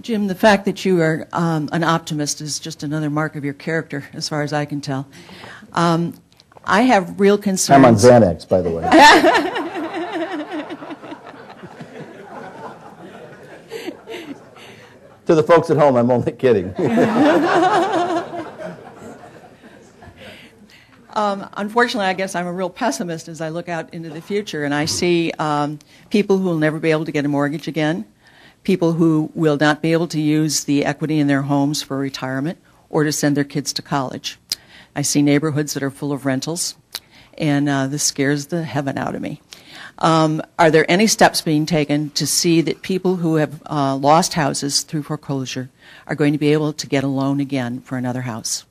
Jim, the fact that you are an optimist is just another mark of your character, as far as I can tell. I have real concerns. I'm on Xanax, by the way. To the folks at home, I'm only kidding. Unfortunately, I guess I'm a real pessimist as I look out into the future, and I see people who will never be able to get a mortgage again, people who will not be able to use the equity in their homes for retirement or to send their kids to college. I see neighborhoods that are full of rentals, and this scares the heaven out of me. Are there any steps being taken to see that people who have lost houses through foreclosure are going to be able to get a loan again for another house?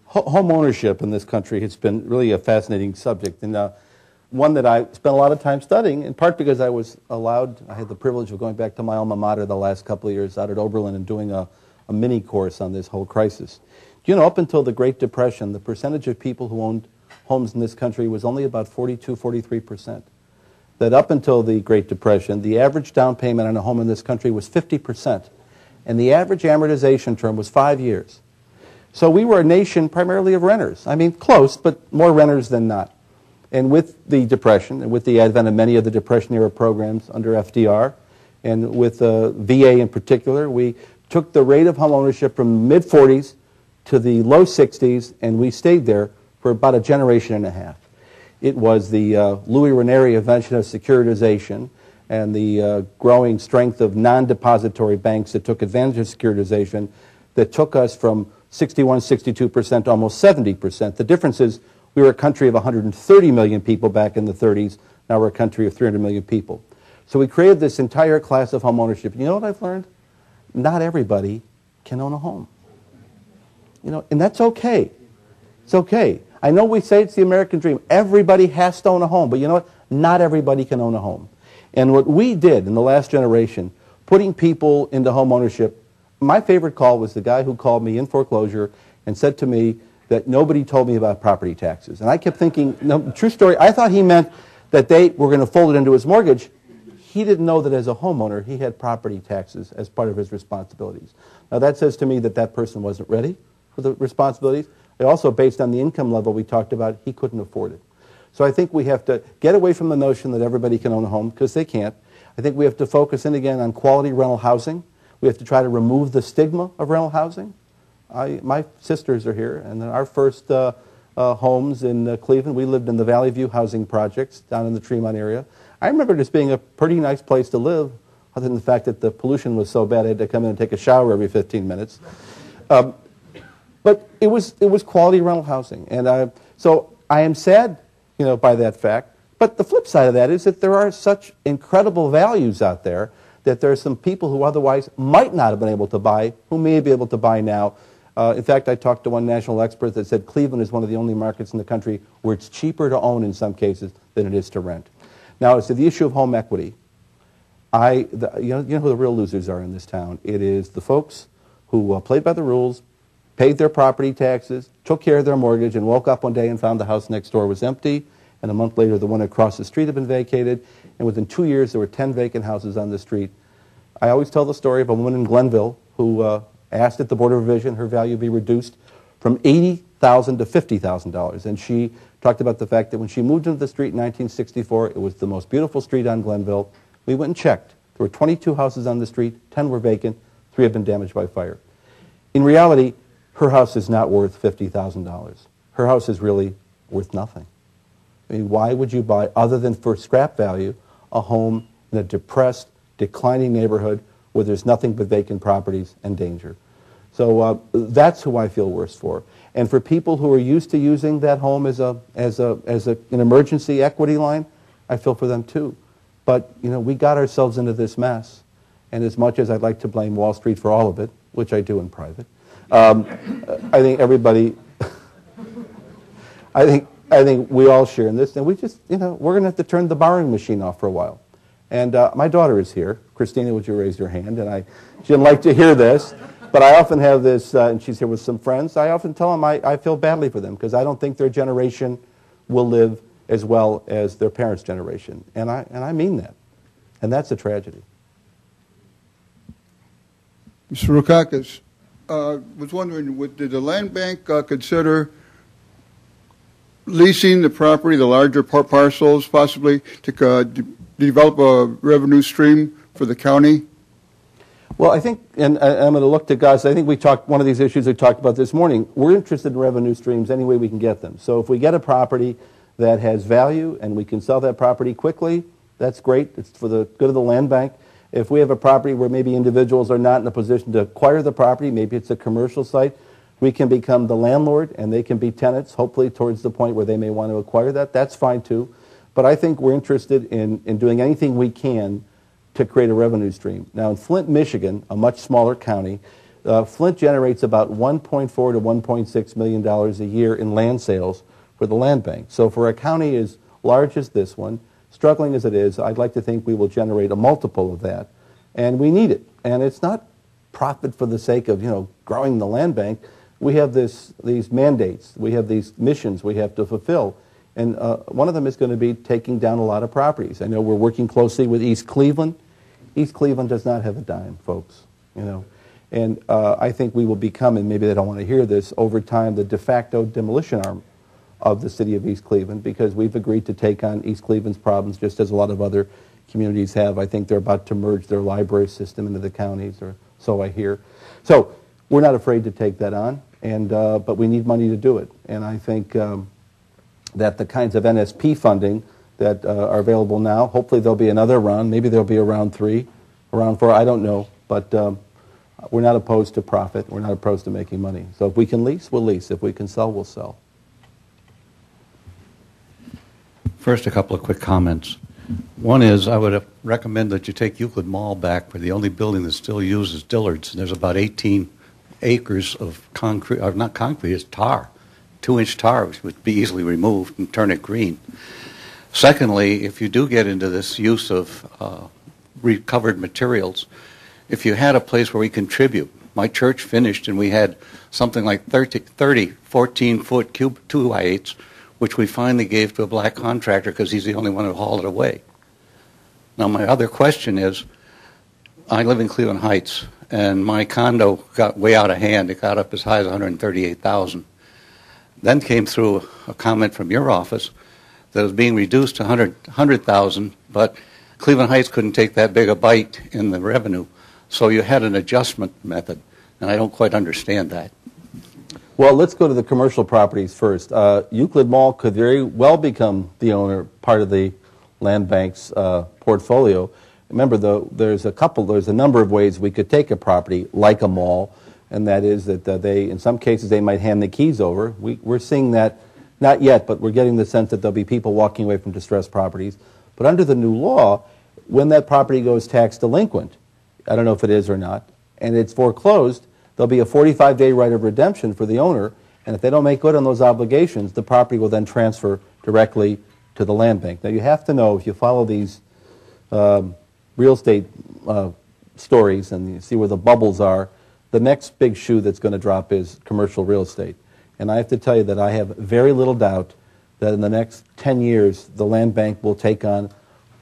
Home ownership in this country has been really a fascinating subject, and one that I spent a lot of time studying, in part because I had the privilege of going back to my alma mater the last couple of years out at Oberlin and doing a mini course on this whole crisis. You know, up until the Great Depression, the percentage of people who owned homes in this country was only about 42, 43%. That up until the Great Depression, the average down payment on a home in this country was 50%, and the average amortization term was 5 years. So we were a nation primarily of renters. I mean, close, but more renters than not. And with the Depression, and with the advent of many of the Depression-era programs under FDR, and with VA in particular, we took the rate of home ownership from mid-40s to the low 60s, and we stayed there for about a generation and a half. It was the Louis Ranieri invention of securitization and the growing strength of non-depository banks that took advantage of securitization that took us from 61, 62% to almost 70%. The difference is we were a country of 130 million people back in the 30s. Now we're a country of 300 million people. So we created this entire class of home ownership. You know what I've learned? Not everybody can own a home. You know, and that's okay. It's okay. I know we say it's the American dream. Everybody has to own a home. But you know what? Not everybody can own a home. And what we did in the last generation, putting people into home ownership, my favorite call was the guy who called me in foreclosure and said to me that nobody told me about property taxes. And I kept thinking, no, true story, I thought he meant that they were going to fold it into his mortgage. He didn't know that as a homeowner, he had property taxes as part of his responsibilities. Now that says to me that that person wasn't ready for the responsibilities. But also, based on the income level we talked about, he couldn't afford it. So I think we have to get away from the notion that everybody can own a home, because they can't. I think we have to focus in again on quality rental housing. We have to try to remove the stigma of rental housing. My sisters are here, and our first homes in Cleveland, we lived in the Valley View housing projects down in the Tremont area. I remember this being a pretty nice place to live, other than the fact that the pollution was so bad I had to come in and take a shower every 15 minutes. But it was quality rental housing, and so I am sad, you know, by that fact. But the flip side of that is that there are such incredible values out there that there are some people who otherwise might not have been able to buy, who may be able to buy now. In fact, I talked to one national expert that said Cleveland is one of the only markets in the country where it's cheaper to own in some cases than it is to rent. Now, as to the issue of home equity, you know who the real losers are in this town. It is the folks who played by the rules, paid their property taxes, took care of their mortgage, and woke up one day and found the house next door was empty, and a month later the one across the street had been vacated, and within 2 years there were 10 vacant houses on the street. I always tell the story of a woman in Glenville who asked that the Board of Revision her value be reduced from $80,000 to $50,000, and she talked about the fact that when she moved into the street in 1964, it was the most beautiful street on Glenville. We went and checked. There were 22 houses on the street, 10 were vacant, 3 had been damaged by fire. In reality, her house is not worth $50,000. Her house is really worth nothing. I mean, why would you buy, other than for scrap value, a home in a depressed, declining neighborhood where there's nothing but vacant properties and danger? So that's who I feel worse for. And for people who are used to using that home as an emergency equity line, I feel for them too. But you know, we got ourselves into this mess, and as much as I'd like to blame Wall Street for all of it, which I do in private, I think everybody, I think we all share in this, and we just, you know, we're going to have to turn the borrowing machine off for a while. And my daughter is here. Christina, would you raise your hand? And she didn't like to hear this, but I often have this, and she's here with some friends. I often tell them I feel badly for them because I don't think their generation will live as well as their parents' generation, and I mean that, and that's a tragedy. Mr. Rokakis, was wondering, did the land bank consider leasing the property, the larger parcels, possibly to develop a revenue stream for the county? Well, I think, and I'm going to look to Gus, I think one of these issues we talked about this morning, we're interested in revenue streams any way we can get them. So if we get a property that has value and we can sell that property quickly, that's great. It's for the good of the land bank. If we have a property where maybe individuals are not in a position to acquire the property, maybe it's a commercial site, we can become the landlord and they can be tenants, hopefully towards the point where they may want to acquire that. That's fine too. But I think we're interested in doing anything we can to create a revenue stream. Now in Flint, Michigan, a much smaller county, Flint generates about $1.4 to $1.6 million a year in land sales for the land bank. So for a county as large as this one, struggling as it is, I'd like to think we will generate a multiple of that. And we need it. And it's not profit for the sake of, growing the land bank. We have these mandates. We have these missions we have to fulfill. And one of them is going to be taking down a lot of properties. I know we're working closely with East Cleveland. East Cleveland does not have a dime, folks, And I think we will become, and maybe they don't want to hear this, over time the de facto demolition arm of the city of East Cleveland, because we've agreed to take on East Cleveland's problems just as a lot of other communities have. I think they're about to merge their library system into the counties, or so I hear. So we're not afraid to take that on, but we need money to do it. And I think that the kinds of NSP funding that are available now, hopefully there'll be another round. Maybe there'll be a round 3, a round 4, I don't know. But we're not opposed to profit. We're not opposed to making money. So if we can lease, we'll lease. If we can sell, we'll sell. First, a couple of quick comments. One is I would recommend that you take Euclid Mall back, where the only building that still uses Dillard's. And there's about 18 acres of concrete, or not concrete, it's tar, 2-inch tar, which would be easily removed and turn it green. Secondly, if you do get into this use of recovered materials, if you had a place where we contribute, my church finished and we had something like 30 14-foot cube 2x8s, which we finally gave to a black contractor because he's the only one who hauled it away. Now, my other question is, I live in Cleveland Heights, and my condo got way out of hand. It got up as high as $138,000. Then came through a comment from your office that it was being reduced to $100,000, but Cleveland Heights couldn't take that big a bite in the revenue, so you had an adjustment method, and I don't quite understand that. Well, let's go to the commercial properties first. Euclid Mall could very well become the owner, part of the land bank's portfolio. Remember, though, there's a number of ways we could take a property like a mall, and that is that in some cases, they might hand the keys over. We're seeing that, not yet, but we're getting the sense that there'll be people walking away from distressed properties. But under the new law, when that property goes tax delinquent, I don't know if it is or not, and it's foreclosed, there'll be a 45-day right of redemption for the owner, and if they don't make good on those obligations, the property will then transfer directly to the land bank. Now, you have to know, if you follow these real estate stories and you see where the bubbles are, the next big shoe that's going to drop is commercial real estate. And I have to tell you that I have very little doubt that in the next 10 years, the land bank will take on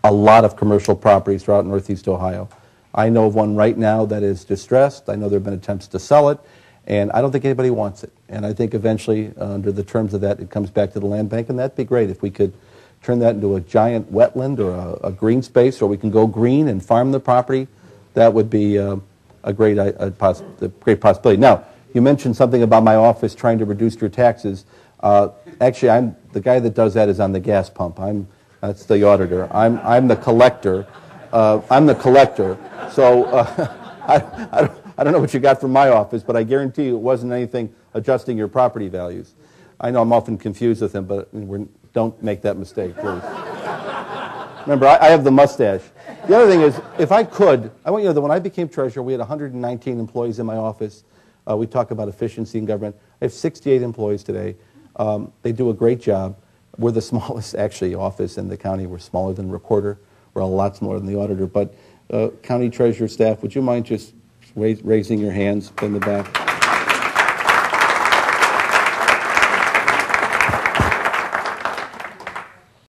a lot of commercial properties throughout Northeast Ohio. I know of one right now that is distressed. I know there have been attempts to sell it, and I don't think anybody wants it. And I think eventually, under the terms of that, it comes back to the land bank, and that'd be great if we could turn that into a giant wetland or a green space, or we can go green and farm the property. That would be a great possibility. Now, you mentioned something about my office trying to reduce your taxes. Actually, the guy that does that is on the gas pump. That's the auditor. I'm the collector. I'm the collector. So I don't know what you got from my office, but I guarantee you it wasn't anything adjusting your property values. I know I'm often confused with him, but don't make that mistake, please. Remember, I have the mustache. The other thing is, if I could, I want you to know that when I became treasurer, we had 119 employees in my office. We talk about efficiency in government. I have 68 employees today. They do a great job. We're the smallest, actually, office in the county. We're smaller than the recorder. We're a lot smaller than the auditor. But county treasurer staff, would you mind just raising your hands in the back?